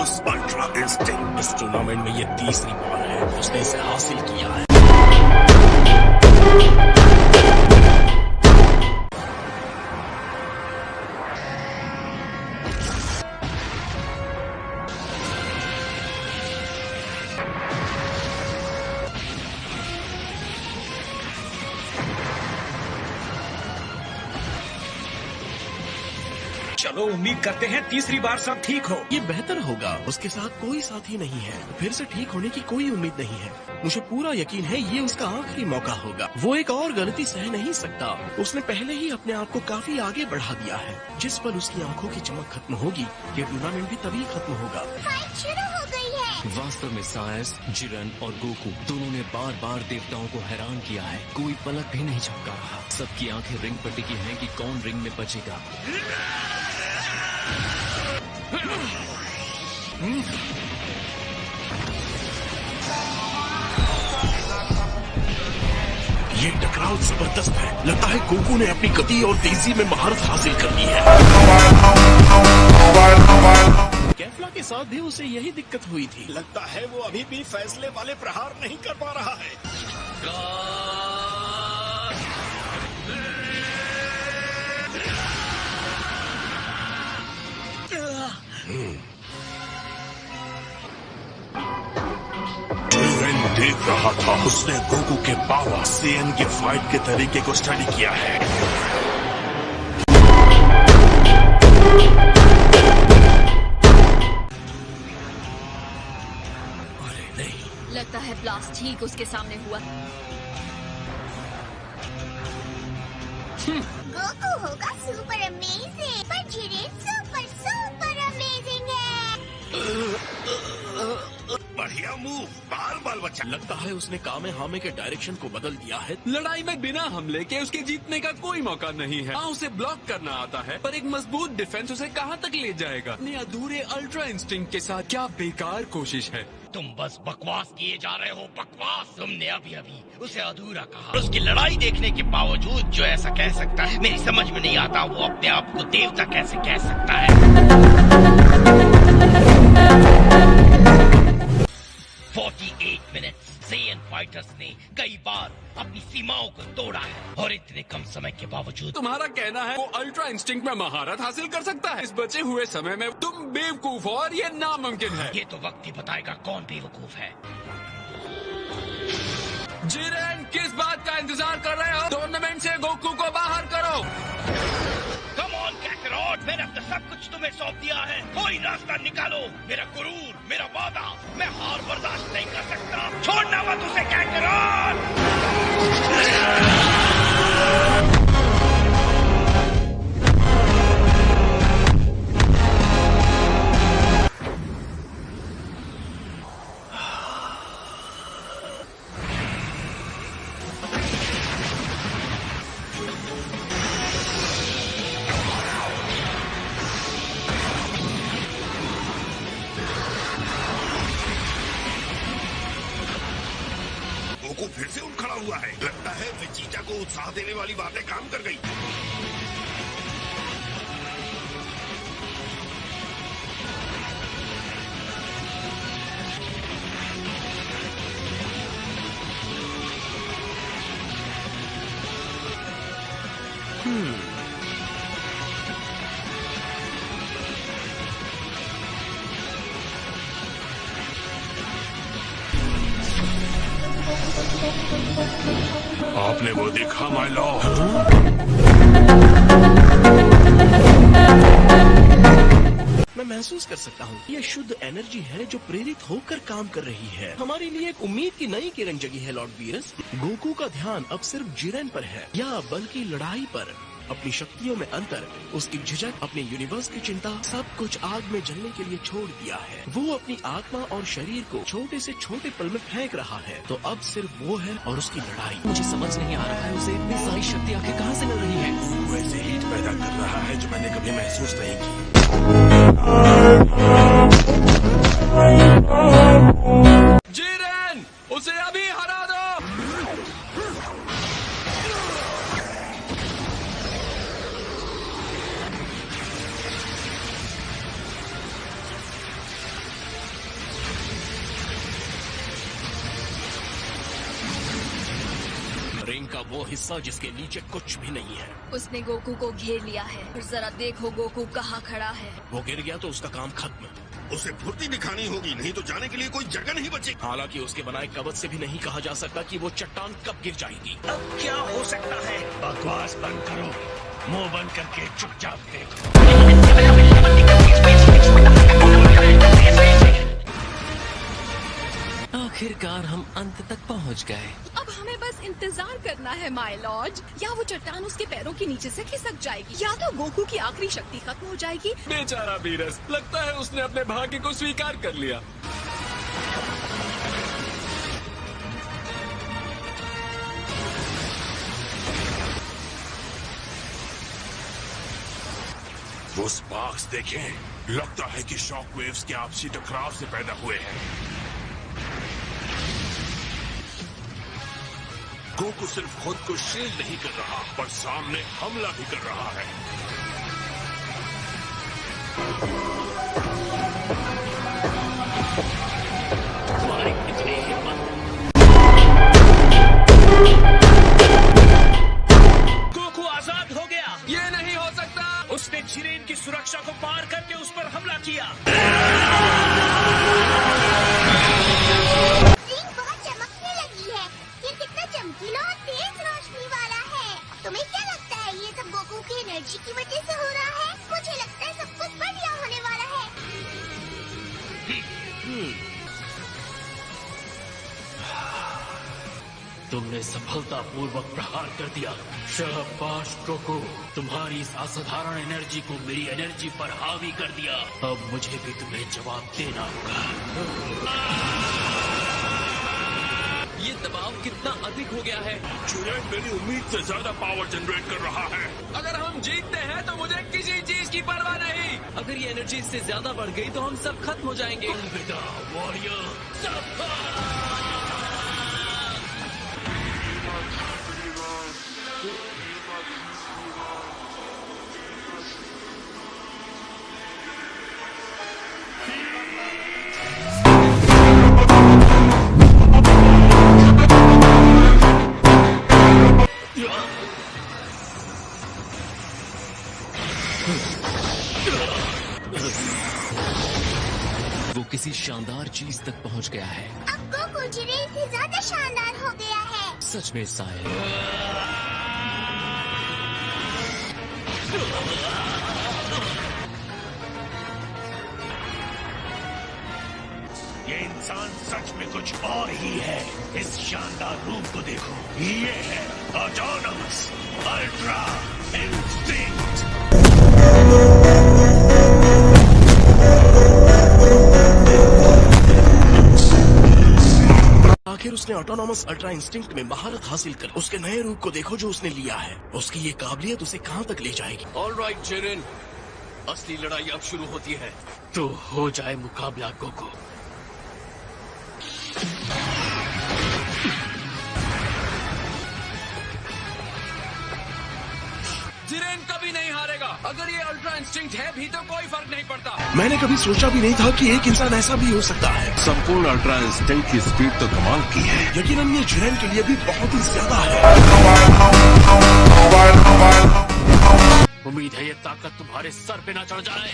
गोकुस ultra instinct. इस tournament में ये तीसरी बार है उसने इसे हासिल किया है। चलो उम्मीद करते हैं तीसरी बार सब ठीक हो। ये बेहतर होगा। उसके साथ कोई साथी नहीं है, फिर से ठीक होने की कोई उम्मीद नहीं है। मुझे पूरा यकीन है ये उसका आखिरी मौका होगा। वो एक और गलती सह नहीं सकता। उसने पहले ही अपने आप को काफी आगे बढ़ा दिया है। जिस पल उसकी आंखों की चमक खत्म होगी, ये टूर्नामेंट भी तभी खत्म होगा। फाइट शुरू हो गई है। वास्तव में सायस, जिरन और गोकू दोनों ने बार बार देवताओं को हैरान किया है। कोई पलक भी नहीं झपका रहा। सबकी आंखें रिंग पर टिकी हैं कि कौन रिंग में बचेगा। ये टकराव जबरदस्त है। लगता है गोकू ने अपनी गति और तेजी में महारत हासिल कर ली है। कैफला के साथ भी उसे यही दिक्कत हुई थी। लगता है वो अभी भी फैसले वाले प्रहार नहीं कर पा रहा है। देख रहा था, उसने गोकू के पावर सेन के फाइट के तरीके को स्टडी किया है। अरे नहीं, लगता है ब्लास्ट ठीक उसके सामने हुआ। गोकू होगा सुपर अमेजिंग, पर जिरेन सुपर सुपर अमेजिंग है। बढ़िया मूव, बाल बाल बच्चा। लगता है उसने कामे हामे के डायरेक्शन को बदल दिया है। लड़ाई में बिना हमले के उसके जीतने का कोई मौका नहीं है। हाँ, उसे ब्लॉक करना आता है, पर एक मजबूत डिफेंस उसे कहाँ तक ले जाएगा। अपने अधूरे अल्ट्रा इंस्टिंक्ट के साथ क्या बेकार कोशिश है। तुम बस बकवास किए जा रहे हो, बकवास। तुमने अभी अभी उसे अधूरा कहा। उसकी लड़ाई देखने के बावजूद जो ऐसा कह सकता है, मेरी समझ में नहीं आता वो अपने आप को देवता कैसे कह सकता है। 48 मिनट्स सेयन फाइटर्स ने कई बार अपनी सीमाओं को तोड़ा है, और इतने कम समय के बावजूद तुम्हारा कहना है वो अल्ट्रा इंस्टिंक्ट में महारत हासिल कर सकता है। इस बचे हुए समय में तुम बेवकूफ हो और ये नामुमकिन है। ये तो वक्त ही बताएगा कौन बेवकूफ है। जिरेन, किस बात का इंतजार कर रहे हो? टूर्नामेंट से गोकू को बाहर करो। कम ऑन कैकरॉट, मैंने अब तक सब कुछ तुम्हें सौंप दिया है। कोई रास्ता निकालो। मेरा गुरूर, मेरा वादा, मैं हार बर्दाश्त नहीं कर सकता। छोड़ना मत उसे कैकरॉट। गोकू फिर से उठ खड़ा हुआ है। लगता है विचीटा को उत्साह देने वाली बातें काम कर गई। आपने वो देखा माय लॉर्ड? मैं महसूस कर सकता हूँ ये शुद्ध एनर्जी है जो प्रेरित होकर काम कर रही है। हमारे लिए एक उम्मीद की नई किरण जगी है लॉर्ड वीरस। गोकू का ध्यान अब सिर्फ जिरेन पर है, या बल्कि लड़ाई पर। अपनी शक्तियों में अंतर, उसकी झिझक, अपने यूनिवर्स की चिंता, सब कुछ आग में जलने के लिए छोड़ दिया है। वो अपनी आत्मा और शरीर को छोटे से छोटे पल में फेंक रहा है। तो अब सिर्फ वो है और उसकी लड़ाई। मुझे समझ नहीं आ रहा है उसे इतनी सारी शक्ति आखिर कहाँ से मिल रही है। वैसे हीट पैदा कर रहा है जो मैंने कभी महसूस नहीं की। जिरेन, उसे अभी हरा दो। रिंग का वो हिस्सा जिसके नीचे कुछ भी नहीं है। उसने गोकू को घेर लिया है। फिर जरा देखो गोकू कहाँ खड़ा है। वो गिर गया तो उसका काम खत्म। उसे फुर्ती दिखानी होगी, नहीं तो जाने के लिए कोई जगह नहीं बचेगी। हालांकि उसके बनाए कवच से भी नहीं कहा जा सकता कि वो चट्टान कब गिर जाएगी। अब क्या हो सकता है? बकवास बंद करो, मुंह बंद करके चुपचाप देखो। आखिरकार हम अंत तक पहुंच गए। अब हमें बस इंतजार करना है माय लॉर्ड। या वो चट्टान उसके पैरों के नीचे से खिसक जाएगी, या तो गोकू की आखिरी शक्ति खत्म हो जाएगी। बेचारा वीरस, लगता है उसने अपने भाग्य को स्वीकार कर लिया। वो स्पार्क्स देखें, लगता है कि शॉक वेव्स के आपसी टकराव से पैदा हुए हैं। गोकू सिर्फ खुद को शील्ड नहीं कर रहा, पर सामने हमला भी कर रहा है। तुम्हारी कितनी हिम्मत! गोकू आजाद हो गया। ये नहीं हो सकता। उसने जिरेन की सुरक्षा को पार करके उस पर हमला किया। रिंग बहुत चमकने लगी है। ये कितना चमकीला और तेज रोशनी वाला है। तुम्हें क्या लगता है ये सब गोकू की एनर्जी की वजह से हो रहा है? मुझे लगता है सब कुछ बढ़िया होने वाला है। तुमने सफलतापूर्वक प्रहार कर दिया। शाबाश गोकू, तुम्हारी इस असाधारण एनर्जी को मेरी एनर्जी पर हावी कर दिया। अब मुझे भी तुम्हें जवाब देना होगा। ये दबाव कितना अधिक हो गया है। जिरेन मेरी उम्मीद से ज्यादा पावर जनरेट कर रहा है। अगर हम जीतते हैं तो मुझे किसी चीज की परवाह नहीं। अगर ये एनर्जी इससे ज्यादा बढ़ गई तो हम सब खत्म हो जाएंगे। अलविदा वॉरियर। वो किसी शानदार चीज तक पहुंच गया है। अब गोकू जिरेन से ज्यादा शानदार हो गया है। सच में साहिल। ये इंसान सच में कुछ और ही है। इस शानदार रूप को देखो, ये है ऑटोनमस अल्ट्रा इंस्टिंक्ट। आखिर उसने ऑटोनॉमस अल्ट्रा इंस्टिंक्ट में महारत हासिल कर उसके नए रूप को देखो जो उसने लिया है। उसकी ये काबिलियत उसे कहां तक ले जाएगी। ऑलराइट जिरेन, असली लड़ाई अब शुरू होती है। तो हो जाए मुकाबला गोकू। जिरेन कभी नहीं हारेगा। अगर ये अल्ट्रा इंस्टिंक्ट है भी तो कोई फर्क नहीं पड़ता। मैंने कभी सोचा भी नहीं था कि एक इंसान ऐसा भी हो सकता है। संपूर्ण अल्ट्रा इंस्टिंक्ट की स्पीड तो कमाल की है। यकीनन ये जिरेन के लिए भी बहुत ही ज्यादा है। उम्मीद है ये ताकत तुम्हारे सर पे ना चढ़ जाए।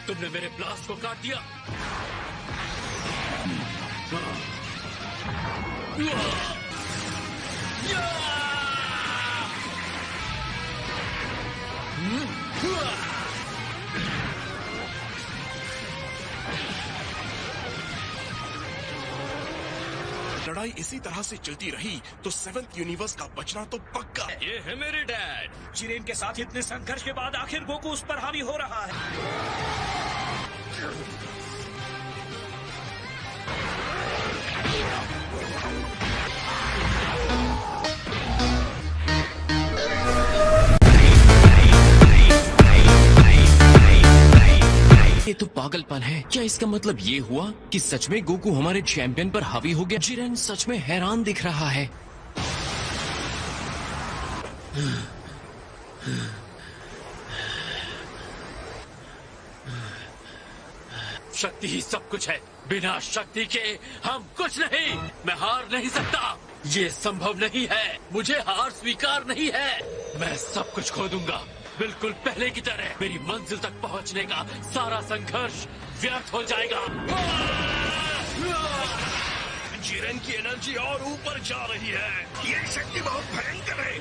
तुमने मेरे ब्लास्ट को काट दिया। लड़ाई इसी तरह से चलती रही तो 7th यूनिवर्स का बचना तो पक्का है। ये है मेरे डैड। जिरेन के साथ इतने संघर्ष के बाद आखिर गोकू उस पर हावी हो रहा है। पागलपन है। क्या इसका मतलब ये हुआ कि सच में गोकू हमारे चैंपियन पर हावी हो गया? जिरेन सच में हैरान दिख रहा है। शक्ति ही सब कुछ है। बिना शक्ति के हम कुछ नहीं। मैं हार नहीं सकता। ये संभव नहीं है। मुझे हार स्वीकार नहीं है। मैं सब कुछ खो दूंगा, बिल्कुल पहले की तरह। मेरी मंजिल तक पहुंचने का सारा संघर्ष व्यर्थ हो जाएगा। जिरेन की एनर्जी और ऊपर जा रही है। ये शक्ति बहुत भयंकर है।